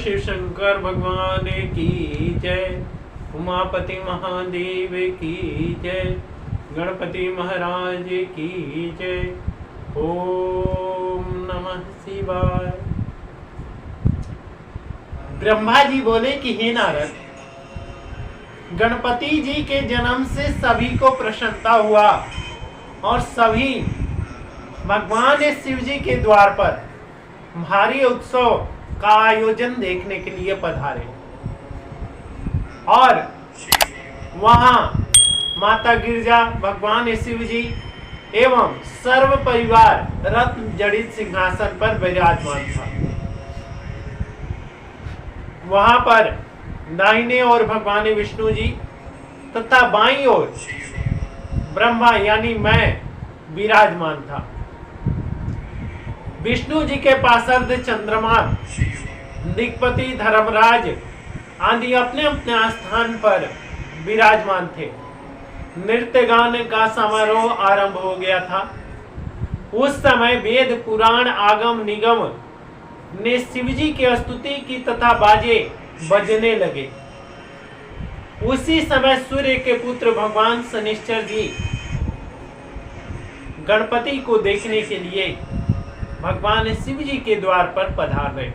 शिव शंकर भगवान की जय, उमापति महादेव की जय, गणपति महाराज की जय। ओम नमः शिवाय। ब्रह्मा जी बोले कि हे नारद, गणपति जी के जन्म से सभी को प्रसन्नता हुआ और सभी भगवान शिव जी के द्वार पर भारी उत्सव का आयोजन देखने के लिए पधारे और वहां माता गिरजा, भगवान शिव जी एवं सर्व परिवार रत्न जड़ित सिंहासन पर विराजमान था। वहां पर दाहिने ओर भगवान विष्णु जी तथा बाईं ओर ब्रह्मा यानी मैं विराजमान था। विष्णु जी के पास अर्ध चंद्रमा, दिक्पति, धर्मराज आदि अपने अपने स्थान पर विराजमान थे। नृत्य गान का समारोह आरंभ हो गया था। उस समय वेद, पुराण, आगम, निगम ने शिव जी की स्तुति की तथा बाजे बजने लगे। उसी समय सूर्य के पुत्र भगवान शनिश्चर जी गणपति को देखने के लिए भगवान शिव जी के द्वार पर पधारे।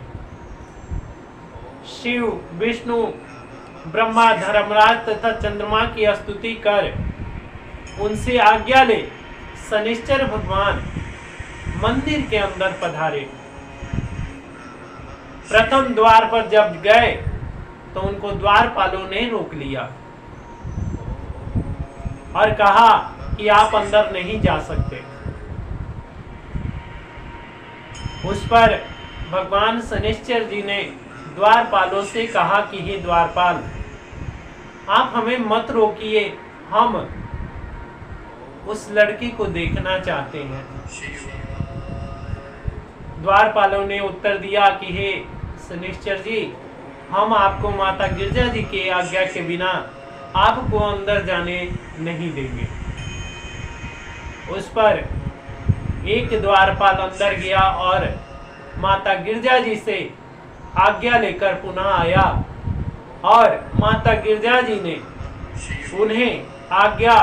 शिव, विष्णु, ब्रह्मा, धर्मराज तथा चंद्रमा की स्तुति कर उनसे आज्ञा ले शनिश्चर भगवान मंदिर के अंदर पधारे। प्रथम द्वार पर जब गए तो उनको द्वारपालों ने रोक लिया और कहा कि आप अंदर नहीं जा सकते। उस पर भगवान शनिश्चर जी ने द्वारपालों से कहा कि हे द्वारपाल, आप हमें मत रोकिए, हम उस लड़की को देखना चाहते हैं। द्वारपालों ने उत्तर दिया कि हे शनिश्चर जी, हम आपको माता गिरजा जी की आज्ञा के बिना आपको अंदर जाने नहीं देंगे। उस पर एक द्वारपाल अंदर गया और माता गिरजा जी से आज्ञा लेकर पुनः आया और माता गिरजा जी ने उन्हें आज्ञा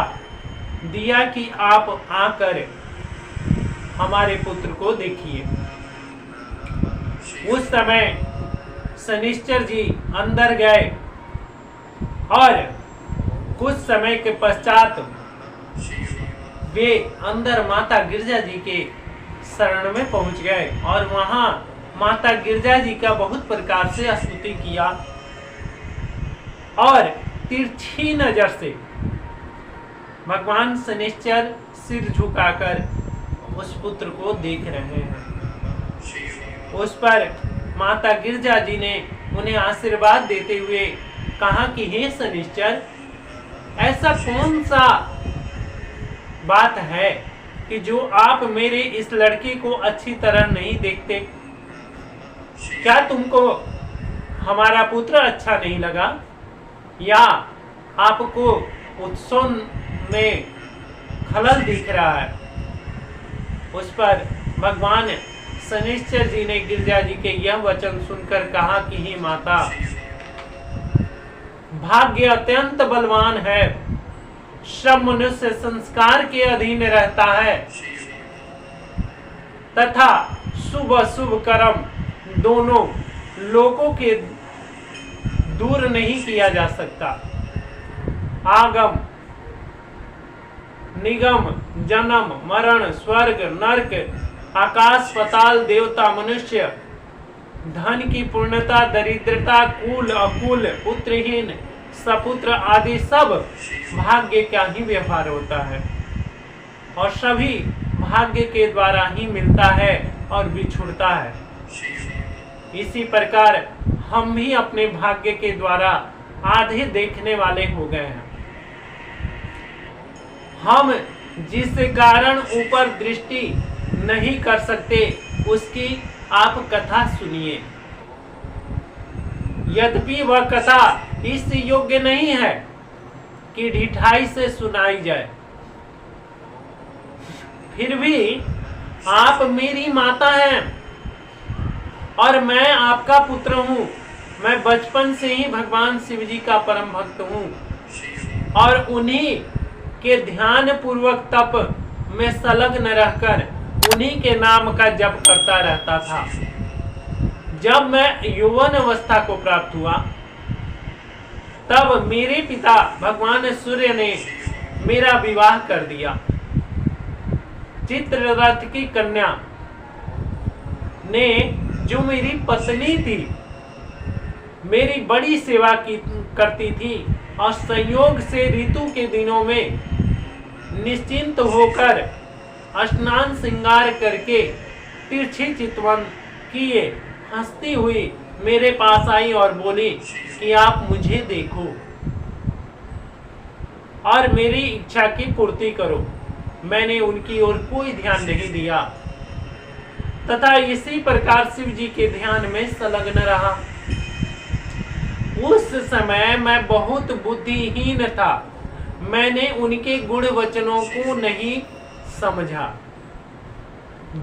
दिया कि आप आकर हमारे पुत्र को देखिए। उस समय शनिश्चर जी अंदर गए और कुछ समय के पश्चात वे अंदर माता गिरजा जी के शरण में पहुंच गए और वहां माता गिरजा जी का बहुत प्रकार से स्तुति किया और तिरछी नजर से भगवान शनिश्चर सिर झुकाकर उस पुत्र को देख रहे हैं। उस पर माता गिरजा जी ने उन्हें आशीर्वाद देते हुए कहा कि हे शनिश्चर, ऐसा कौन सा बात है कि जो आप मेरे इस लड़के को अच्छी तरह नहीं देखते? क्या तुमको हमारा पुत्र अच्छा नहीं लगा या आपको उत्सव में खलल दिख रहा है? उस पर भगवान शनिश्चर जी ने गिरजा जी के यह वचन सुनकर कहा कि हे माता, भाग्य अत्यंत बलवान है। सब मनुष्य संस्कार के अधीन रहता है तथा शुभ अशुभ कर्म दोनों लोगों के दूर नहीं किया जा सकता। आगम, निगम, जन्म, मरण, स्वर्ग, नरक, आकाश, पाताल, देवता, मनुष्य, धन की पूर्णता, दरिद्रता, कुल, अकुल, पुत्रहीन, सपुत्र आदि सब भाग्य का ही व्यवहार होता है और सभी भाग्य के द्वारा ही मिलता है और बिछुड़ता है। इसी प्रकार हम भी अपने भाग्य के द्वारा आधे देखने वाले हो गए हैं। हम जिस कारण ऊपर दृष्टि नहीं कर सकते उसकी आप कथा सुनिए। यद्यपि वह कथा इस योग्य नहीं है कि ढिठाई से सुनाई जाए, फिर भी आप मेरी माता हैं और मैं आपका पुत्र हूं, मैं बचपन से ही भगवान शिव जी का परम भक्त हूँ और उन्हीं के ध्यान पूर्वक तप में संलग्न रहकर उन्हीं के नाम का जप करता रहता था। जब मैं यौवन अवस्था को प्राप्त हुआ तब मेरे पिता भगवान सूर्य ने मेरा विवाह कर दिया। चित्ररथ की कन्या ने, जो मेरी पत्नी थी, मेरी बड़ी सेवा करती थी और संयोग से ऋतु के दिनों में निश्चिंत होकर स्नान श्रृंगार करके तिरछी चितवन किए हंसती हुई मेरे पास आई और बोली कि आप मुझे देखो और मेरी इच्छा की पूर्ति करो। मैंने उनकी ओर कोई ध्यान नहीं दिया तथा इसी प्रकार शिव जी के ध्यान में संलग्न रहा। उस समय मैं बहुत बुद्धिहीन था। मैंने उनके गुण वचनों को नहीं समझा।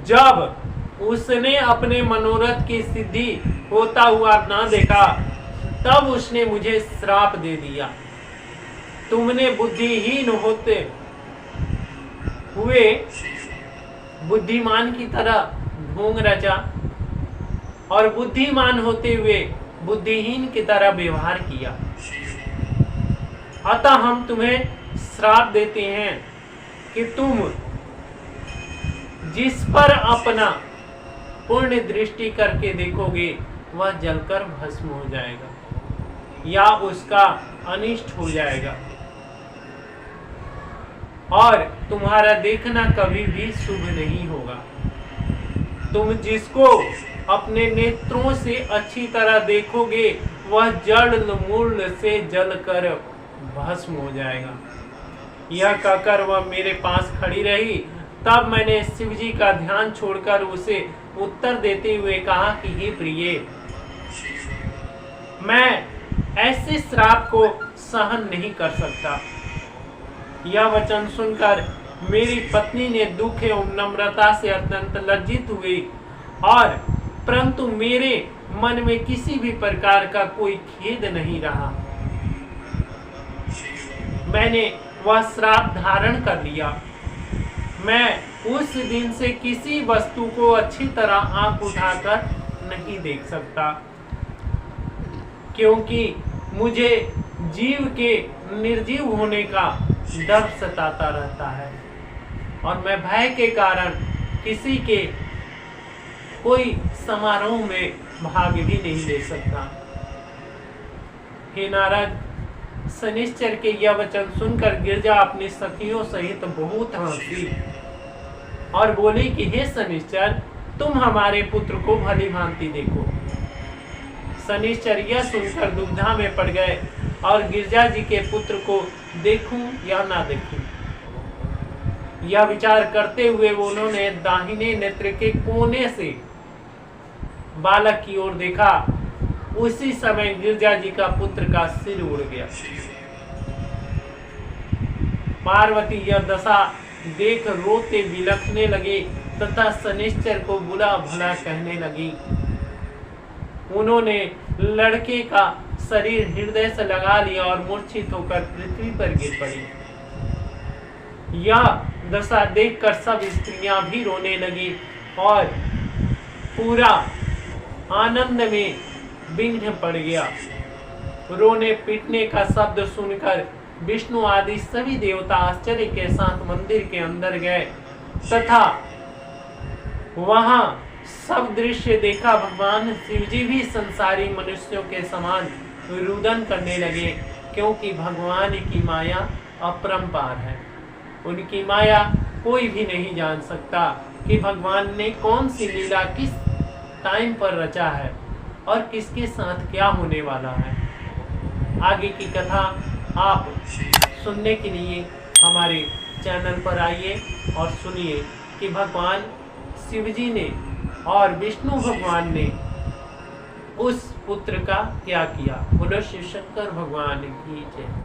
जब उसने अपने मनोरथ की सिद्धि होता हुआ ना देखा तब उसने मुझे श्राप दे दिया। तुमने बुद्धिहीन होते हुए बुद्धिमान की तरह ढोंग रचा और बुद्धिमान होते हुए बुद्धिहीन की तरह व्यवहार किया। अतः हम तुम्हें श्राप देते हैं कि तुम जिस पर अपना पूर्ण दृष्टि करके देखोगे वह जलकर भस्म हो जाएगा या उसका अनिष्ट हो जाएगा और तुम्हारा देखना कभी भी शुभ नहीं होगा। तुम जिसको अपने नेत्रों से अच्छी तरह देखोगे वह जड़ मूल से जलकर भस्म हो जाएगा। यह कहकर वह मेरे पास खड़ी रही। तब मैंने शिव जी का ध्यान छोड़कर उसे उत्तर देते हुए कहा कि हे प्रिय, मैं ऐसे श्राप को सहन नहीं कर सकता। यह वचन सुनकर मेरी पत्नी ने दुख एवं नम्रता से अत्यंत लज्जित हुई और परंतु मेरे मन में किसी भी प्रकार का कोई खेद नहीं रहा। मैंने वह श्राप धारण कर लिया। मैं उस दिन से किसी वस्तु को अच्छी तरह आंख उठाकर नहीं देख सकता, क्योंकि मुझे जीव के निर्जीव होने का डर सताता रहता है और मैं भय के कारण किसी के कोई समारोह में भाग भी नहीं ले सकता। हे नारद, शनिश्चर के यह वचन सुनकर गिरजा अपनी सखियों सहित बहुत हंसी और बोली कि हे शनिश्चर, तुम हमारे पुत्र को भली भांति देखो। शनिश्चर यह सुनकर दुविधा में पड़ गए और गिरजा जी के पुत्र को देखूं या ना देखूं, यह विचार करते हुए उन्होंने दाहिने नेत्र के कोने से बालक की ओर देखा। उसी समय गिरजा जी का पुत्र का सिर उड़ गया। पार्वती यह दशा देख रोते बिलखने लगे तथा शनिश्चर को बुरा भला कहने लगी। उन्होंने लड़के का शरीर हृदय से लगा लिया और मूर्छित होकर पृथ्वी पर गिर पड़ी। यह दशा देखकर सब स्त्रियां भी रोने लगी और पूरा आनंद में विघ्न पड़ गया। रोने पीटने का शब्द सुनकर विष्णु आदि सभी देवता आश्चर्य के साथ मंदिर के अंदर गए तथा वहां सब दृश्य देखा। भगवान शिवजी भी संसारी मनुष्यों के समान रुदन करने लगे, क्योंकि भगवान की माया अपरंपार है। उनकी माया कोई भी नहीं जान सकता कि भगवान ने कौन सी लीला किस टाइम पर रचा है और किसके साथ क्या होने वाला है। आगे की कथा आप सुनने के लिए हमारे चैनल पर आइए और सुनिए कि भगवान शिवजी ने और विष्णु भगवान ने उस पुत्र का क्या किया। बोलो शिव शंकर भगवान की जय।